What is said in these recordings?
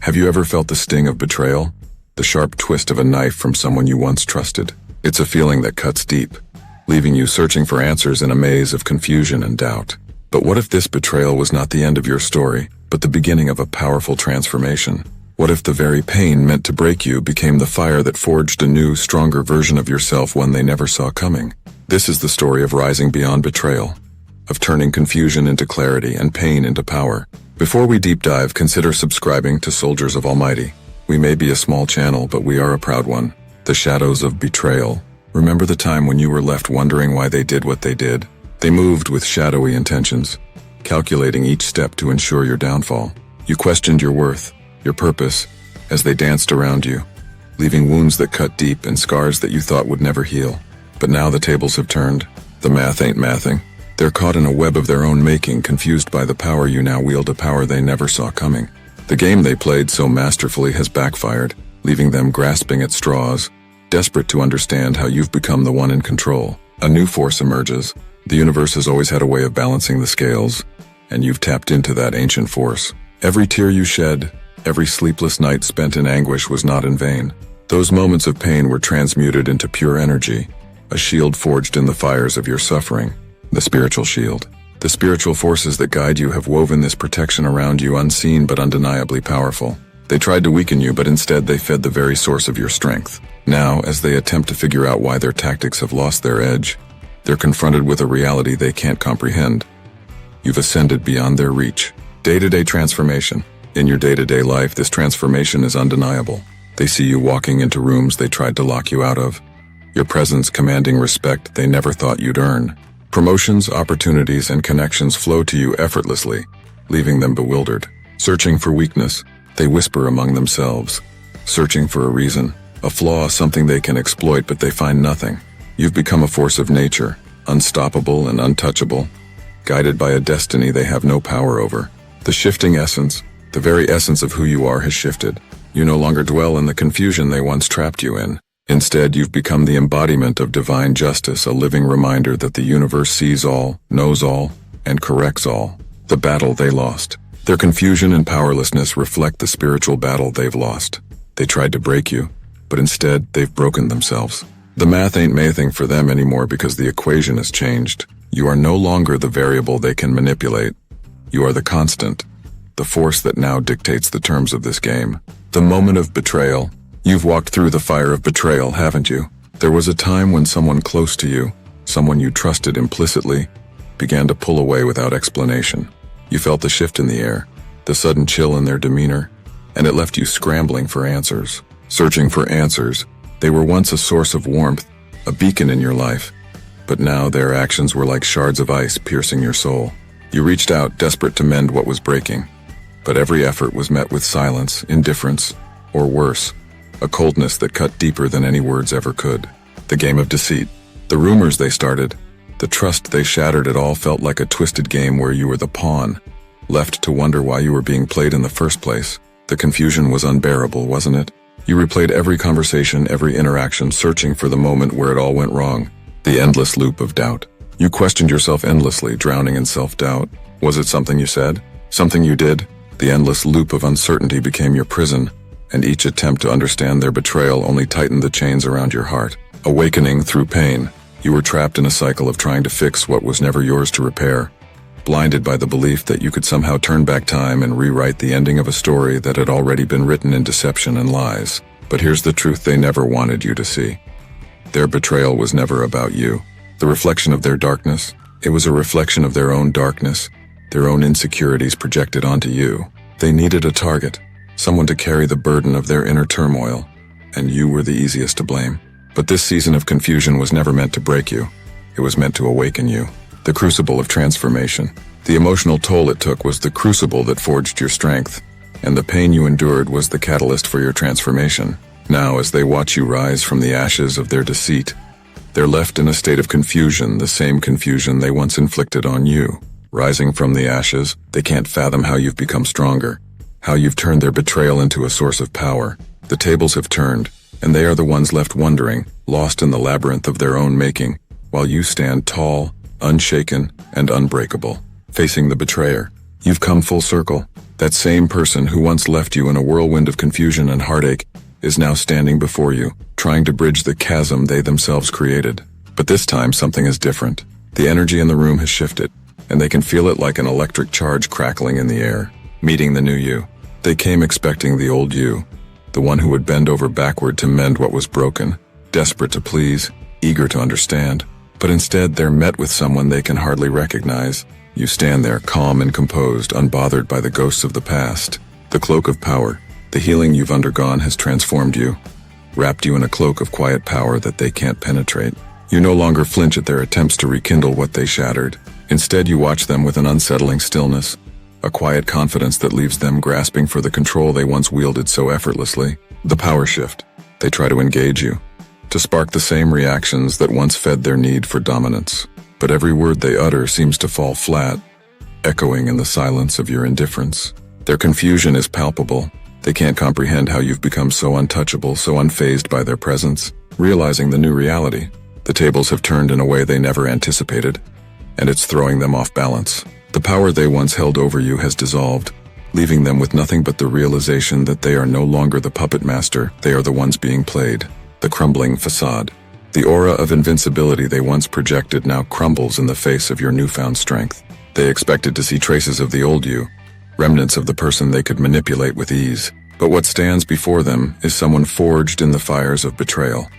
Have you ever felt the sting of betrayal? The sharp twist of a knife from someone you once trusted. It's a feeling that cuts deep, leaving you searching for answers in a maze of confusion and doubt. But what if this betrayal was not the end of your story, but the beginning of a powerful transformation? What if the very pain meant to break you became the fire that forged a new, stronger version of yourself, one they never saw coming? This is the story of rising beyond betrayal, of turning confusion into clarity and pain into power. Before we deep dive, consider subscribing to Soldiers of Almighty. We may be a small channel, but we are a proud one. The shadows of betrayal. Remember the time when you were left wondering why they did what they did? They moved with shadowy intentions, calculating each step to ensure your downfall. You questioned your worth, your purpose, as they danced around you, leaving wounds that cut deep and scars that you thought would never heal. But now the tables have turned. The math ain't mathing. They're caught in a web of their own making, confused by the power you now wield, a power they never saw coming. The game they played so masterfully has backfired, leaving them grasping at straws, desperate to understand how you've become the one in control. A new force emerges. The universe has always had a way of balancing the scales, and you've tapped into that ancient force. Every tear you shed, every sleepless night spent in anguish was not in vain. Those moments of pain were transmuted into pure energy, a shield forged in the fires of your suffering. The spiritual shield. The spiritual forces that guide you have woven this protection around you, unseen but undeniably powerful. They tried to weaken you, but instead they fed the very source of your strength. Now, as they attempt to figure out why their tactics have lost their edge, they're confronted with a reality they can't comprehend. You've ascended beyond their reach. Day-to-day transformation. In your day-to-day life, this transformation is undeniable. They see you walking into rooms they tried to lock you out of, your presence commanding respect they never thought you'd earn. Promotions, opportunities, and connections flow to you effortlessly, leaving them bewildered. Searching for weakness, they whisper among themselves, searching for a reason, a flaw, something they can exploit, but they find nothing. You've become a force of nature, unstoppable and untouchable, guided by a destiny they have no power over. The shifting essence, the very essence of who you are, has shifted. You no longer dwell in the confusion they once trapped you in. Instead, you've become the embodiment of divine justice, a living reminder that the universe sees all, knows all, and corrects all. The battle they lost. Their confusion and powerlessness reflect the spiritual battle they've lost. They tried to break you, but instead they've broken themselves. The math ain't mathing for them anymore because the equation has changed. You are no longer the variable they can manipulate. You are the constant, the force that now dictates the terms of this game. The moment of betrayal. You've walked through the fire of betrayal, haven't you? There was a time when someone close to you, someone you trusted implicitly, began to pull away without explanation. You felt the shift in the air, the sudden chill in their demeanor, and it left you scrambling for answers. Searching for answers. They were once a source of warmth, a beacon in your life, but now their actions were like shards of ice piercing your soul. You reached out, desperate to mend what was breaking, but every effort was met with silence, indifference, or worse, a coldness that cut deeper than any words ever could. The game of deceit. The rumors they started, the trust they shattered, it all felt like a twisted game where you were the pawn, left to wonder why you were being played in the first place. The confusion was unbearable, wasn't it? You replayed every conversation, every interaction, searching for the moment where it all went wrong. The endless loop of doubt. You questioned yourself endlessly, drowning in self-doubt. Was it something you said? Something you did? The endless loop of uncertainty became your prison, and each attempt to understand their betrayal only tightened the chains around your heart. Awakening through pain, you were trapped in a cycle of trying to fix what was never yours to repair, blinded by the belief that you could somehow turn back time and rewrite the ending of a story that had already been written in deception and lies. But here's the truth they never wanted you to see. Their betrayal was never about you. The reflection of their darkness, it was a reflection of their own darkness, their own insecurities projected onto you. They needed a target, someone to carry the burden of their inner turmoil, and you were the easiest to blame. But this season of confusion was never meant to break you. It was meant to awaken you. The crucible of transformation. The emotional toll it took was the crucible that forged your strength, and the pain you endured was the catalyst for your transformation. Now, as they watch you rise from the ashes of their deceit, they're left in a state of confusion, the same confusion they once inflicted on you. Rising from the ashes, they can't fathom how you've become stronger, how you've turned their betrayal into a source of power. The tables have turned, and they are the ones left wondering, lost in the labyrinth of their own making, while you stand tall, unshaken, and unbreakable. Facing the betrayer, You've come full circle. That same person who once left you in a whirlwind of confusion and heartache is now standing before you, trying to bridge the chasm they themselves created. But this time something is different. The energy in the room has shifted, and they can feel it like an electric charge crackling in the air, meeting the new you. They came expecting the old you, the one who would bend over backward to mend what was broken, desperate to please, eager to understand. But instead they're met with someone they can hardly recognize. You stand there, calm and composed, unbothered by the ghosts of the past. The cloak of power, the healing you've undergone has transformed you, wrapped you in a cloak of quiet power that they can't penetrate. You no longer flinch at their attempts to rekindle what they shattered. Instead, you watch them with an unsettling stillness, a quiet confidence that leaves them grasping for the control they once wielded so effortlessly. The power shift. They try to engage you, to spark the same reactions that once fed their need for dominance. But every word they utter seems to fall flat, echoing in the silence of your indifference. Their confusion is palpable. They can't comprehend how you've become so untouchable, so unfazed by their presence. Realizing the new reality, the tables have turned in a way they never anticipated, and it's throwing them off balance. The power they once held over you has dissolved, leaving them with nothing but the realization that they are no longer the puppet master, they are the ones being played. The crumbling facade. The aura of invincibility they once projected now crumbles in the face of your newfound strength. They expected to see traces of the old you, remnants of the person they could manipulate with ease. But what stands before them is someone forged in the fires of betrayal.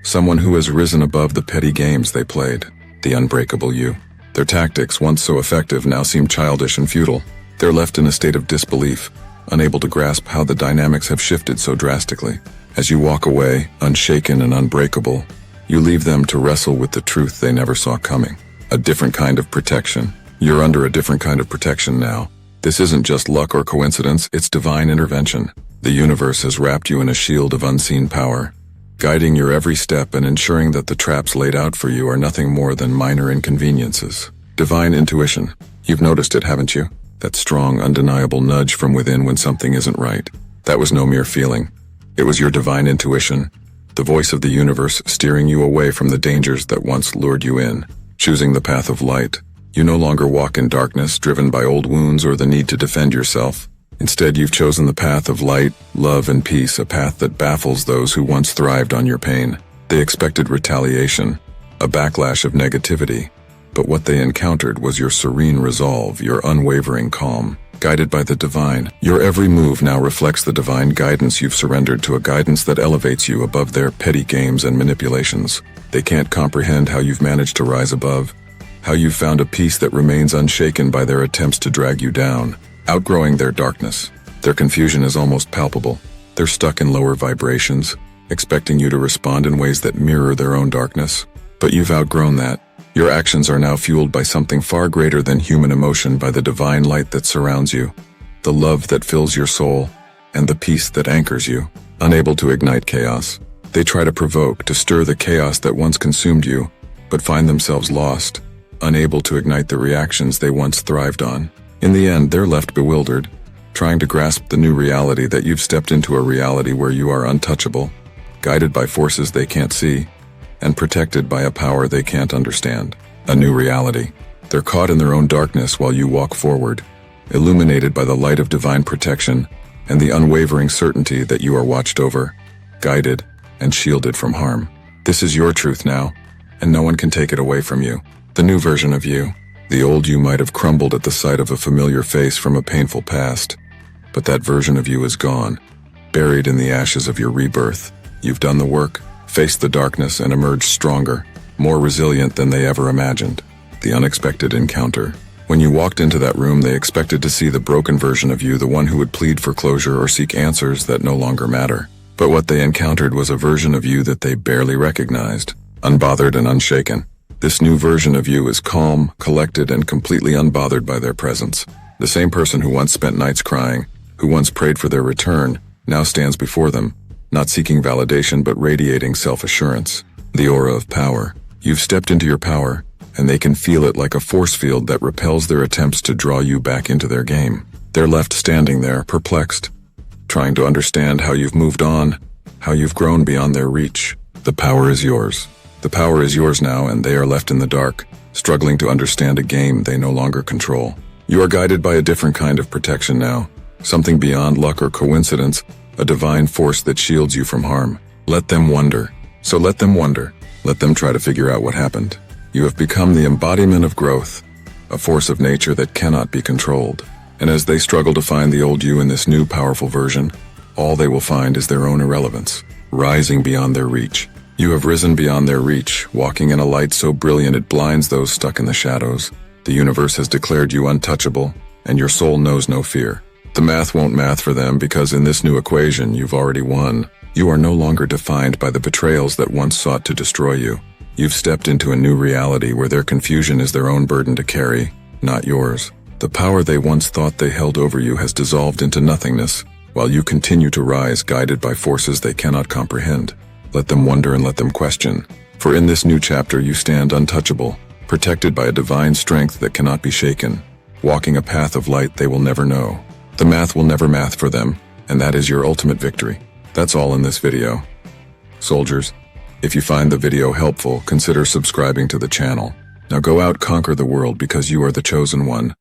Someone who has risen above the petty games they played, the unbreakable you. Their tactics, once so effective, now seem childish and futile. They're left in a state of disbelief, unable to grasp how the dynamics have shifted so drastically. As you walk away, unshaken and unbreakable, you leave them to wrestle with the truth they never saw coming. A different kind of protection. You're under a different kind of protection now. This isn't just luck or coincidence, it's divine intervention. The universe has wrapped you in a shield of unseen power, guiding your every step and ensuring that the traps laid out for you are nothing more than minor inconveniences. Divine intuition. You've noticed it, haven't you? That strong, undeniable nudge from within when something isn't right. That was no mere feeling. It was your divine intuition, the voice of the universe steering you away from the dangers that once lured you in. Choosing the path of light, you no longer walk in darkness, driven by old wounds or the need to defend yourself. Instead, you've chosen the path of light, love, and peace, a path that baffles those who once thrived on your pain. They expected retaliation, a backlash of negativity, but what they encountered was your serene resolve, your unwavering calm. Guided by the divine, your every move now reflects the divine guidance you've surrendered to, a guidance that elevates you above their petty games and manipulations. They can't comprehend how you've managed to rise above, how you've found a peace that remains unshaken by their attempts to drag you down. Outgrowing their darkness, their confusion is almost palpable. They're stuck in lower vibrations, expecting you to respond in ways that mirror their own darkness. But you've outgrown that. Your actions are now fueled by something far greater than human emotion, by the divine light that surrounds you, the love that fills your soul, and the peace that anchors you. Unable to ignite chaos, they try to provoke, to stir the chaos that once consumed you, but find themselves lost, unable to ignite the reactions they once thrived on. In the end, they're left bewildered, trying to grasp the new reality that you've stepped into, a reality where you are untouchable, guided by forces they can't see, and protected by a power they can't understand. A new reality. They're caught in their own darkness while you walk forward, illuminated by the light of divine protection and the unwavering certainty that you are watched over, guided, and shielded from harm. This is your truth now, and no one can take it away from you. The new version of you. The old you might have crumbled at the sight of a familiar face from a painful past, but that version of you is gone, buried in the ashes of your rebirth. You've done the work, faced the darkness, and emerged stronger, more resilient than they ever imagined. The unexpected encounter. When you walked into that room, they expected to see the broken version of you, the one who would plead for closure or seek answers that no longer matter. But what they encountered was a version of you that they barely recognized, unbothered and unshaken. This new version of you is calm, collected, and completely unbothered by their presence. The same person who once spent nights crying, who once prayed for their return, now stands before them, not seeking validation but radiating self-assurance. The aura of power. You've stepped into your power, and they can feel it like a force field that repels their attempts to draw you back into their game. They're left standing there, perplexed, trying to understand how you've moved on, how you've grown beyond their reach. The power is yours. The power is yours now, and they are left in the dark, struggling to understand a game they no longer control. You are guided by a different kind of protection now, something beyond luck or coincidence, a divine force that shields you from harm. Let them wonder. So let them wonder. Let them try to figure out what happened. You have become the embodiment of growth, a force of nature that cannot be controlled. And as they struggle to find the old you in this new powerful version, all they will find is their own irrelevance, rising beyond their reach. You have risen beyond their reach, walking in a light so brilliant it blinds those stuck in the shadows. The universe has declared you untouchable, and your soul knows no fear. The math won't math for them because in this new equation you've already won. You are no longer defined by the betrayals that once sought to destroy you. You've stepped into a new reality where their confusion is their own burden to carry, not yours. The power they once thought they held over you has dissolved into nothingness, while you continue to rise guided by forces they cannot comprehend. Let them wonder and let them question. For in this new chapter you stand untouchable, protected by a divine strength that cannot be shaken, walking a path of light they will never know. The math will never math for them, and that is your ultimate victory. That's all in this video. Soldiers, if you find the video helpful, consider subscribing to the channel. Now go out, conquer the world because you are the chosen one.